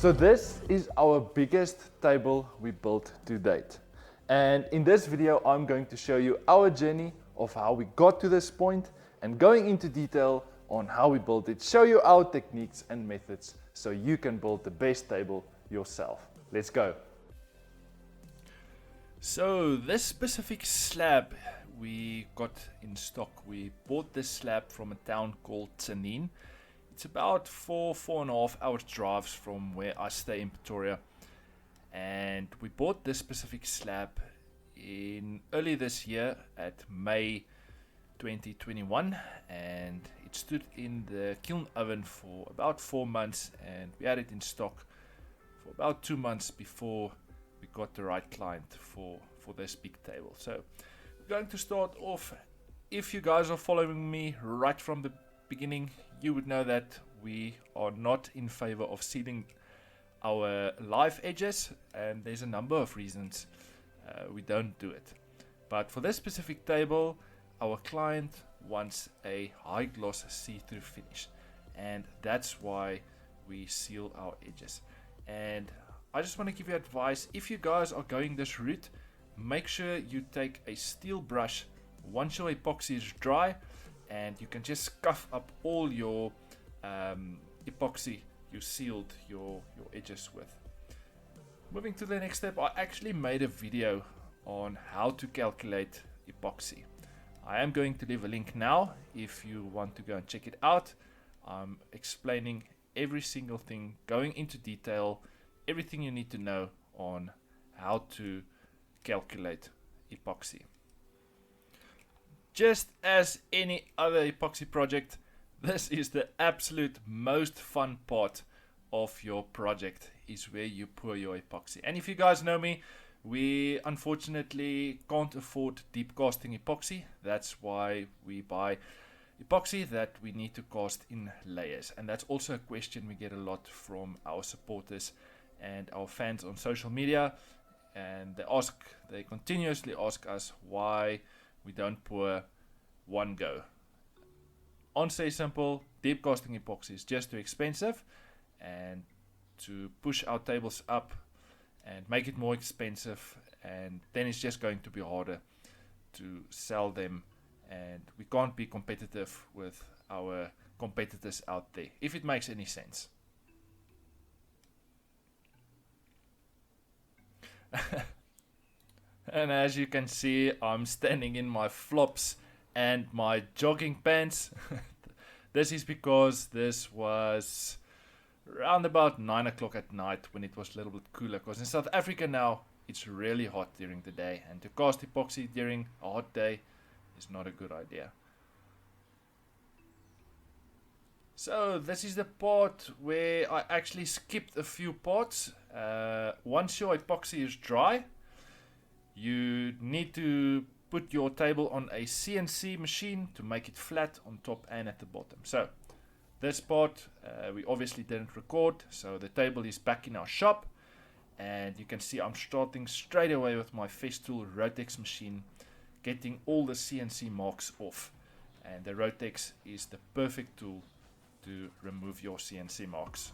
So this is our biggest table we built to date. And in this video, I'm going to show you our journey of how we got to this point and going into detail on how we built it, show you our techniques and methods so you can build the best table yourself. Let's go. So this specific slab we got in stock. We bought this slab from a town called Tzaneen. It's about 4.5 hours drives from where I stay in Pretoria. And we bought this specific slab in early this year at May 2021, and it stood in the kiln oven for about 4 months, and we had it in stock for about 2 months before we got the right client for this big table. So we're going to start off. If you guys are following me right from the beginning, you would know that we are not in favor of sealing our live edges, and there's a number of reasons we don't do it. But for this specific table, our client wants a high gloss see-through finish, and that's why we seal our edges. And I just want to give you advice: if you guys are going this route, make sure you take a steel brush once your epoxy is dry, and you can just scuff up all your epoxy you sealed your edges with. Moving to the next step, I actually made a video on how to calculate epoxy. I am going to leave a link now if you want to go and check it out. I'm explaining every single thing, going into detail, everything you need to know on how to calculate epoxy. Just as any other epoxy project, this is the absolute most fun part of your project, is where you pour your epoxy. And if you guys know me, we unfortunately can't afford deep casting epoxy. That's why we buy epoxy that we need to cast in layers. And that's also a question we get a lot from our supporters and our fans on social media. And they continuously ask us why we don't pour one go. Answer is simple: deep casting epoxy is just too expensive, and to push our tables up and make it more expensive, and then it's just going to be harder to sell them, and we can't be competitive with our competitors out there, if it makes any sense. And as you can see, I'm standing in my flops and my jogging pants. This is because this was around about 9 o'clock at night when it was a little bit cooler, because in South Africa now it's really hot during the day, and to cast epoxy during a hot day is not a good idea. So this is the part where I actually skipped a few parts. Once your epoxy is dry, you need to put your table on a CNC machine to make it flat on top and at the bottom. So this part we obviously didn't record, so the table is back in our shop, and you can see I'm starting straight away with my Festool Rotex machine, getting all the CNC marks off. And the Rotex is the perfect tool to remove your CNC marks.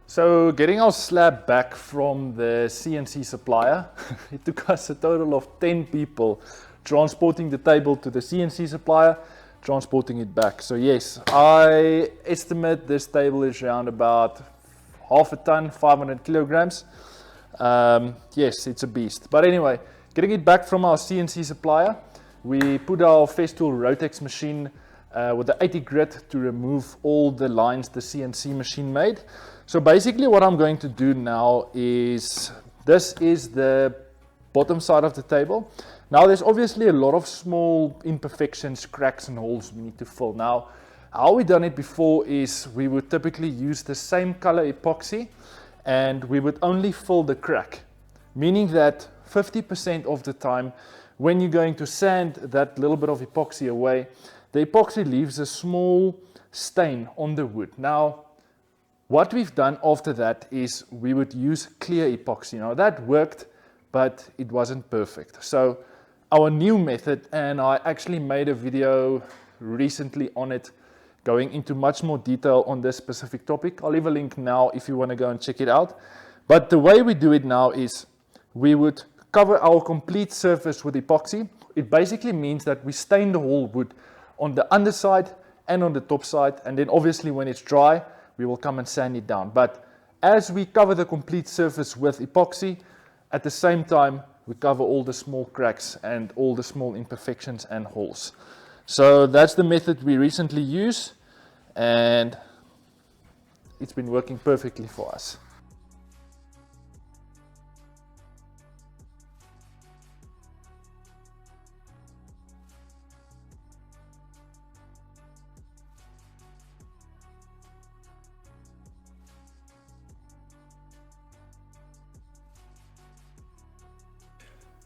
So getting our slab back from the CNC supplier, it took us a total of 10 people transporting the table to the CNC supplier, transporting it back. So yes, I estimate this table is around about half a ton, 500 kilograms. Yes, it's a beast. But anyway, getting it back from our CNC supplier, we put our Festool Rotex machine with the 80 grit to remove all the lines the CNC machine made. So basically what I'm going to do now is, this is the bottom side of the table. Now there's obviously a lot of small imperfections, cracks and holes we need to fill. Now how we done it before is we would typically use the same color epoxy, and we would only fill the crack, meaning that 50% of the time when you're going to sand that little bit of epoxy away, the epoxy leaves a small stain on the wood. Now what we've done after that is we would use clear epoxy. Now that worked, but it wasn't perfect. So our new method, and I actually made a video recently on it, going into much more detail on this specific topic. I'll leave a link now if you want to go and check it out. But the way we do it now is we would cover our complete surface with epoxy. It basically means that we stain the whole wood on the underside and on the top side, and then obviously when it's dry we will come and sand it down. But as we cover the complete surface with epoxy, at the same time we cover all the small cracks and all the small imperfections and holes. So that's the method we recently use, and it's been working perfectly for us.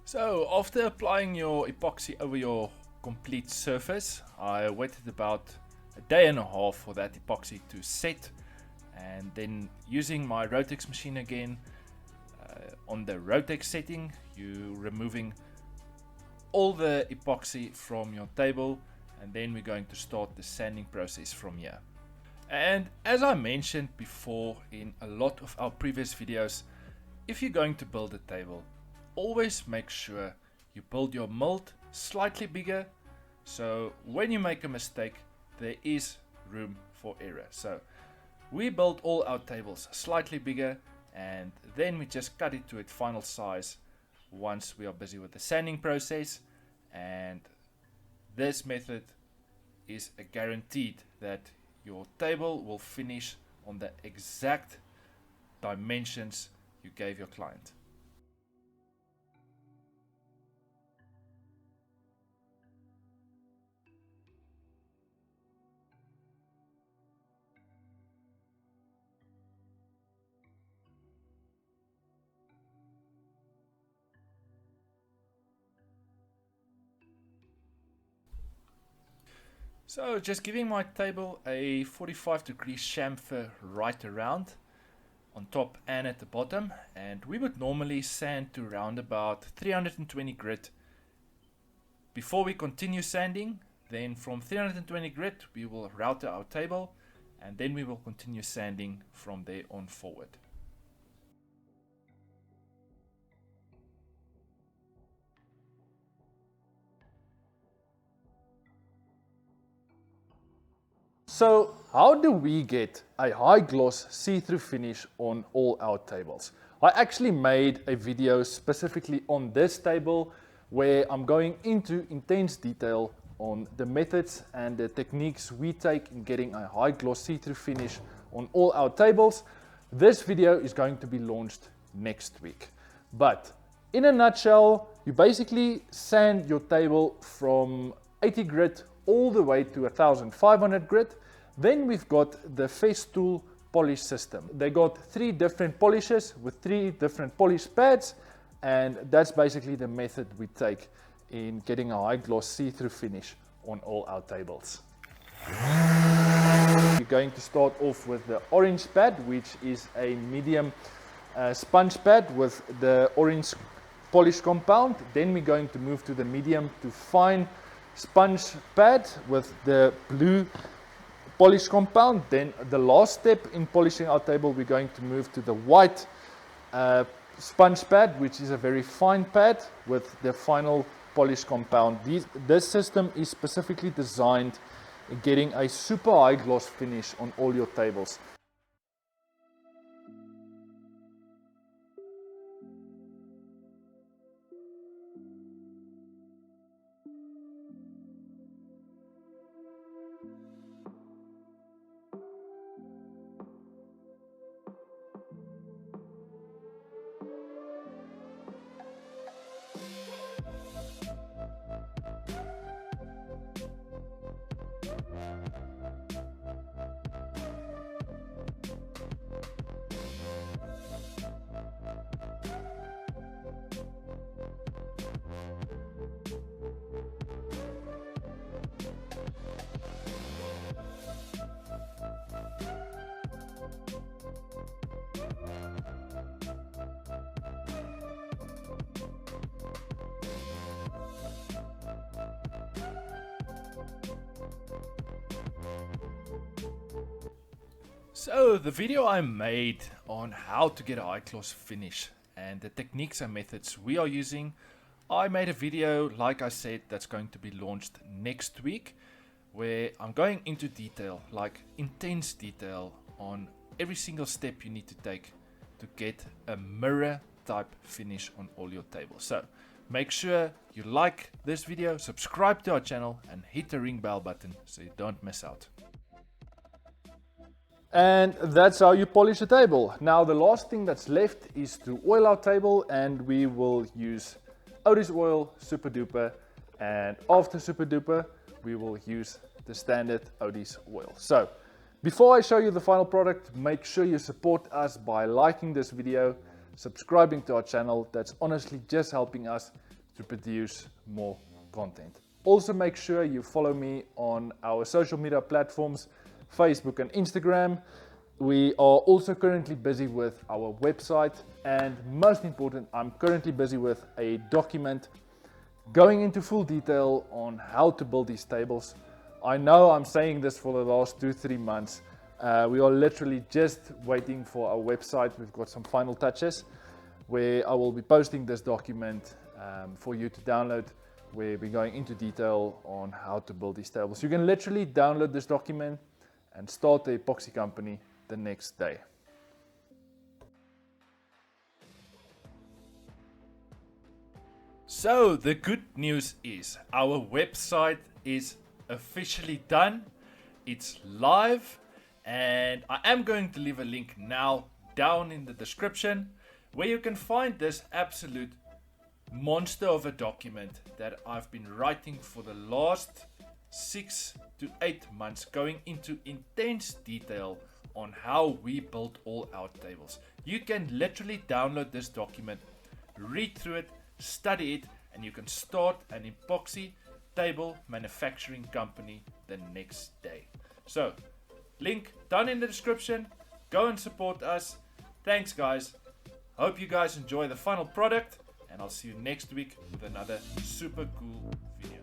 So after applying your epoxy over your complete surface, I waited about a day and a half for that epoxy to set, and then using my Rotex machine again, on the Rotex setting, you removing all the epoxy from your table, and then we're going to start the sanding process from here. And as I mentioned before in a lot of our previous videos, if you're going to build a table, always make sure you build your mold slightly bigger, so when you make a mistake there is room for error. So we build all our tables slightly bigger, and then we just cut it to its final size once we are busy with the sanding process. And this method is a guaranteed that your table will finish on the exact dimensions you gave your client. So just giving my table a 45-degree chamfer right around on top and at the bottom, and we would normally sand to around about 320 grit before we continue sanding. Then from 320 grit we will router our table, and then we will continue sanding from there on forward. So how do we get a high gloss see-through finish on all our tables? I actually made a video specifically on this table where I'm going into intense detail on the methods and the techniques we take in getting a high gloss see-through finish on all our tables. This video is going to be launched next week. But in a nutshell, you basically sand your table from 80 grit all the way to 1500 grit. Then we've got the Festool polish system. They got 3 different polishes with 3 different polish pads, and that's basically the method we take in getting a high gloss see-through finish on all our tables. We're going to start off with the orange pad, which is a medium sponge pad with the orange polish compound. Then we're going to move to the medium to fine sponge pad with the blue polish compound. Then the last step in polishing our table, we're going to move to the white sponge pad, which is a very fine pad with the final polish compound. This system is specifically designed in getting a super high gloss finish on all your tables. So the video I made on how to get a high gloss finish and the techniques and methods we are using, I made a video, like I said, that's going to be launched next week, where I'm going into detail, like intense detail, on every single step you need to take to get a mirror type finish on all your tables. So make sure you like this video, subscribe to our channel, and hit the ring bell button so you don't miss out. And that's how you polish a table. Now the last thing that's left is to oil our table, and we will use Otis oil, super duper, and after super duper we will use the standard Otis oil. So before I show you the final product, make sure you support us by liking this video, subscribing to our channel. That's honestly just helping us to produce more content. Also make sure you follow me on our social media platforms, Facebook and Instagram. We are also currently busy with our website, and most important, I'm currently busy with a document going into full detail on how to build these tables. I know I'm saying this for the last 2-3 months. We are literally just waiting for our website. We've got some final touches where I will be posting this document for you to download, where we're going into detail on how to build these tables. You can literally download this document and start the epoxy company the next day. So the good news is our website is officially done. It's live, and I am going to leave a link now down in the description where you can find this absolute monster of a document that I've been writing for the last 6 to 8 months, going into intense detail on how we build all our tables. You can literally download this document, read through it, study it, and you can start an epoxy table manufacturing company the next day. So link down in the description. Go and support us. Thanks guys. Hope you guys enjoy the final product, and I'll see you next week with another super cool video.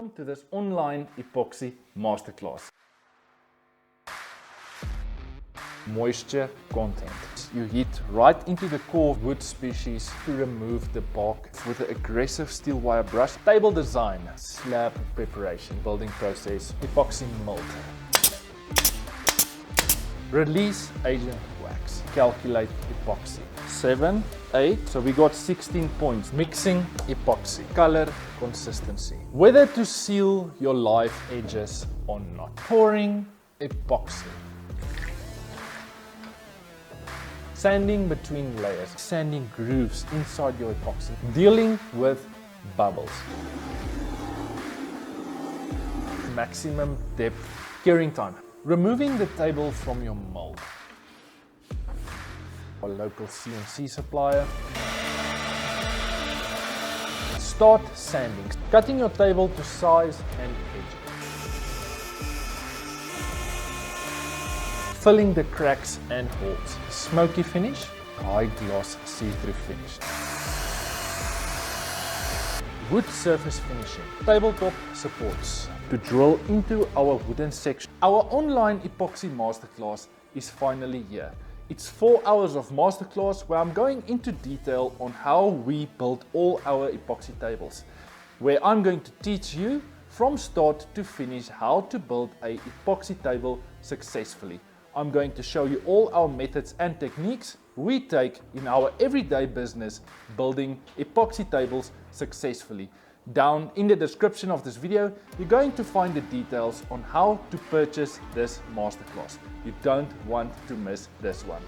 Welcome to this online epoxy masterclass. Moisture content. You hit right into the core wood species to remove the bark with an aggressive steel wire brush. Table design, slab preparation, building process, epoxy mold. Release agent wax, calculate epoxy. 7, 8, so we got 16 points. Mixing epoxy, color consistency. Whether to seal your live edges or not. Pouring epoxy. Sanding between layers, sanding grooves inside your epoxy. Dealing with bubbles. Maximum depth, curing time. Removing the table from your mold. Our local CNC supplier. Start sanding, cutting your table to size and edge. Filling the cracks and holes. Smoky finish, high gloss see-through finish. Wood surface finishing, tabletop supports. To drill into our wooden section. Our online epoxy masterclass is finally here. It's 4 hours of masterclass where I'm going into detail on how we build all our epoxy tables. Where I'm going to teach you from start to finish how to build a epoxy table successfully. I'm going to show you all our methods and techniques we take in our everyday business building epoxy tables successfully. Down in the description of this video, you're going to find the details on how to purchase this masterclass. You don't want to miss this one.